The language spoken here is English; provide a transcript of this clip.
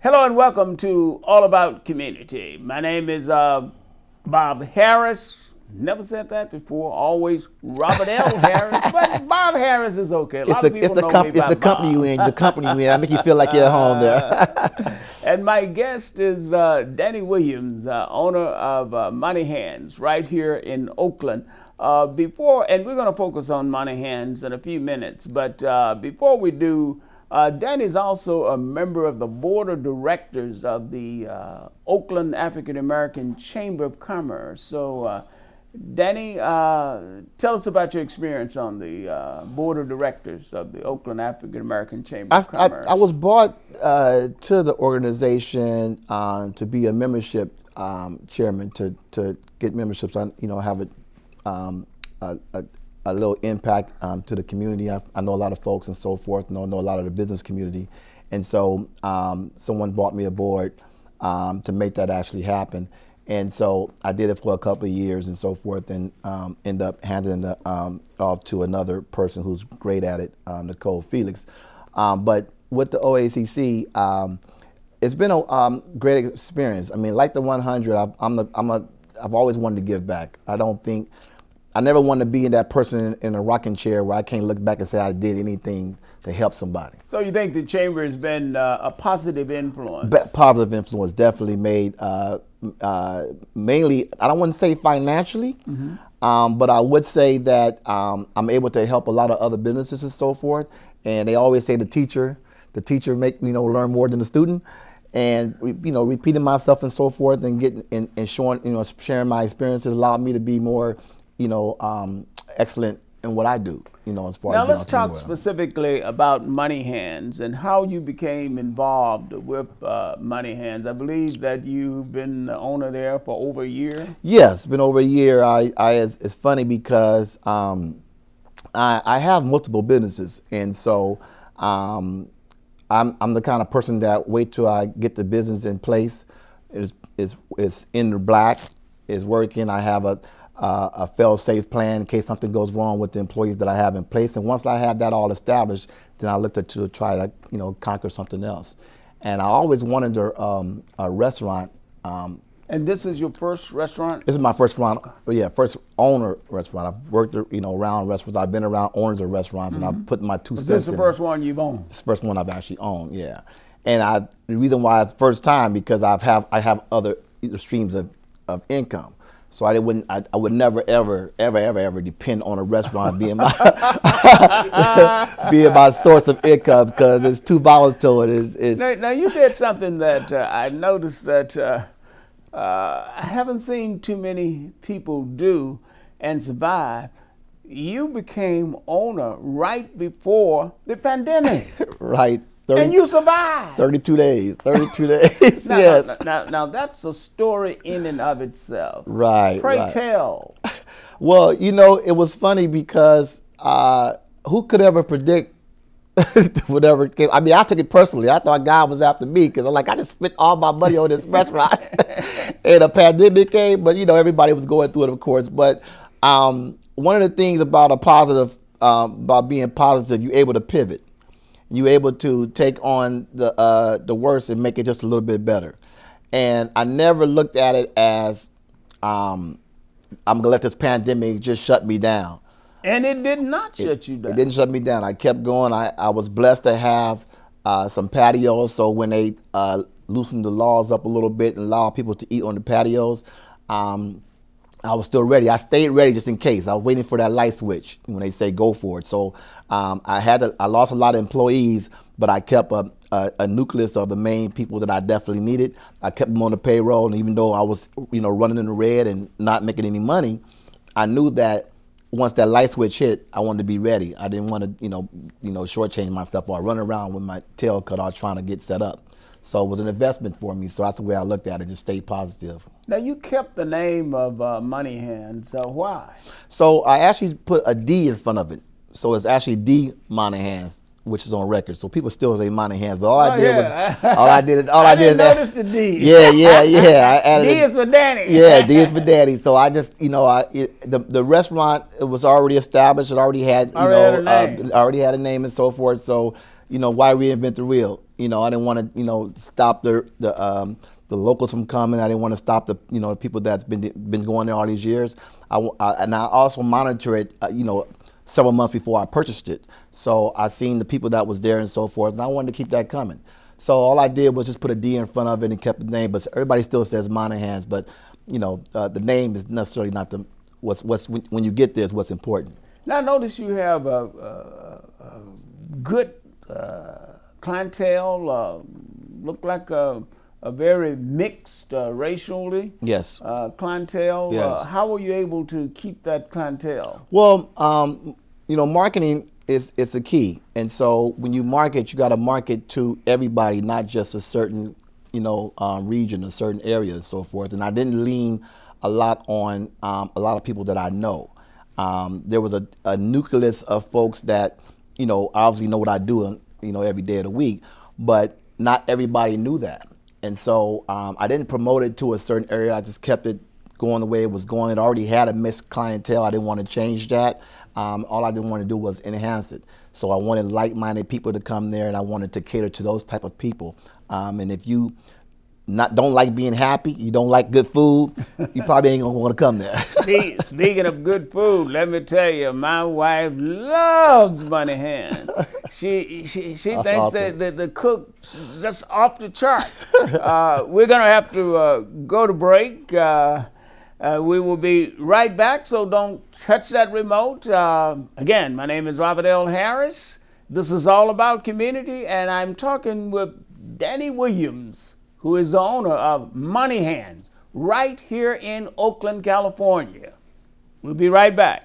Hello and welcome to All About Community. My name is Bob Harris. Never said that before. Always Robert L. Harris, but Bob Harris is okay. A lot of people know me by It's the company Bob. you in. The company you in. I make you feel like you're at home there. And my guest is Danny Williams, owner of Money Hands, right here in Oakland. And we're going to focus on Money Hands in a few minutes. But before we do, Danny's also a member of the board of directors of the Oakland AfricanAmerican Chamber of Commerce. So, Danny, tell us about your experience on the board of directors of the Oakland AfricanAmerican Chamber of Commerce. I was brought to the organization to be a membership chairman to get memberships. I have a little impact to the community. I know a lot of folks and so forth. Know a lot of the business community, and so someone brought me aboard to make that actually happen. And so I did it for a couple of years and so forth, and end up handing it off to another person who's great at it, Nicole Felix. But with the OACC, it's been a great experience. I mean, like the 100, I've always wanted to give back. I never wanted to be that person in a rocking chair where I can't look back and say I did anything to help somebody. So you think the chamber has been a positive influence? Positive influence, definitely made, mainly, I don't want to say financially, but I would say that I'm able to help a lot of other businesses and so forth. And they always say the teacher make learn more than the student. And repeating myself and so forth and getting and showing sharing my experiences allowed me to be more excellent in what I do, as far as. Now let's talk specifically about Money Hands and how you became involved with Money Hands. I believe that you've been the owner there for over a year. Yes, it's been over a year. It's funny because I have multiple businesses, and so I'm the kind of person that wait till I get the business in place. It's in the black, is working. I have a fail-safe plan in case something goes wrong with the employees that I have in place. And once I have that all established, then I looked to try to conquer something else. And I always wanted a restaurant. And this is your first restaurant? This is my first first owner restaurant. I've worked around restaurants. I've been around owners of restaurants, and I've put my 2 cents in. This is the first one you've owned? It's the first one I've actually owned, yeah. And the reason why it's the first time, because I have other streams of income. So I would never ever depend on a restaurant being my being my source of income, because it's too volatile. Now you did something that I noticed that I haven't seen too many people do and survive. You became owner right before the pandemic. Right. And you survived. 32 days. 32 days. Yes. Now that's a story in and of itself. Right. Pray tell. Well, it was funny because who could ever predict whatever case? I mean, I took it personally. I thought God was after me because I just spent all my money on this restaurant, and a pandemic came. But everybody was going through it, of course. But one of the things about about being positive, you're able to pivot. You're able to take on the worst and make it just a little bit better. And I never looked at it as I'm gonna let this pandemic just shut me down. And it did not shut you down. It didn't shut me down. I kept going. I was blessed to have some patios. So when they loosened the laws up a little bit and allowed people to eat on the patios, I was still ready. I stayed ready just in case. I was waiting for that light switch when they say go for it. So I lost a lot of employees, but I kept a nucleus of the main people that I definitely needed. I kept them on the payroll, and even though I was running in the red and not making any money, I knew that once that light switch hit, I wanted to be ready. I didn't want to shortchange myself or run around with my tail cut off trying to get set up. So it was an investment for me. So that's the way I looked at it, just stay positive. Now you kept the name of Money Hands. Why? So I actually put a D in front of it. So it's actually D Money Hands, which is on record. So people still say Money Hands, but all I did is I notice the D. Yeah. I added D is for Danny. Yeah, D is for Danny. So I just, the restaurant, it was already established. It already had, already had a name and so forth. So, why reinvent the wheel? I didn't want to, stop the locals from coming. I didn't want to stop the, the people that's been going there all these years. And I also monitor it, several months before I purchased it. So I seen the people that was there and so forth, and I wanted to keep that coming. So all I did was just put a D in front of it and kept the name. But everybody still says Monaghan's, but the name is necessarily not the what's when you get there is what's important. Now, I notice you have a good clientele. Look like a very mixed racially. Yes. Clientele. Yes. How were you able to keep that clientele? Well, marketing is a key, and so when you market, you got to market to everybody, not just a certain region, a certain area, and so forth. And I didn't lean a lot on a lot of people that I know. There was a nucleus of folks that obviously know what I do, every day of the week, but not everybody knew that. And so I didn't promote it to a certain area. I just kept it going the way it was going. It already had a mixed clientele. I didn't want to change that. All I didn't want to do was enhance it. So I wanted like-minded people to come there, and I wanted to cater to those type of people. And if you don't like being happy, you don't like good food, you probably ain't gonna want to come there. Speaking of good food, let me tell you, my wife loves Monaghan. She thinks awesome. that the cook's just off the chart. We're gonna have to go to break. We will be right back, so don't touch that remote. Again, my name is Robert L. Harris. This is All About Community, and I'm talking with Danny Williams, who is the owner of Monaghan's right here in Oakland, California. We'll be right back.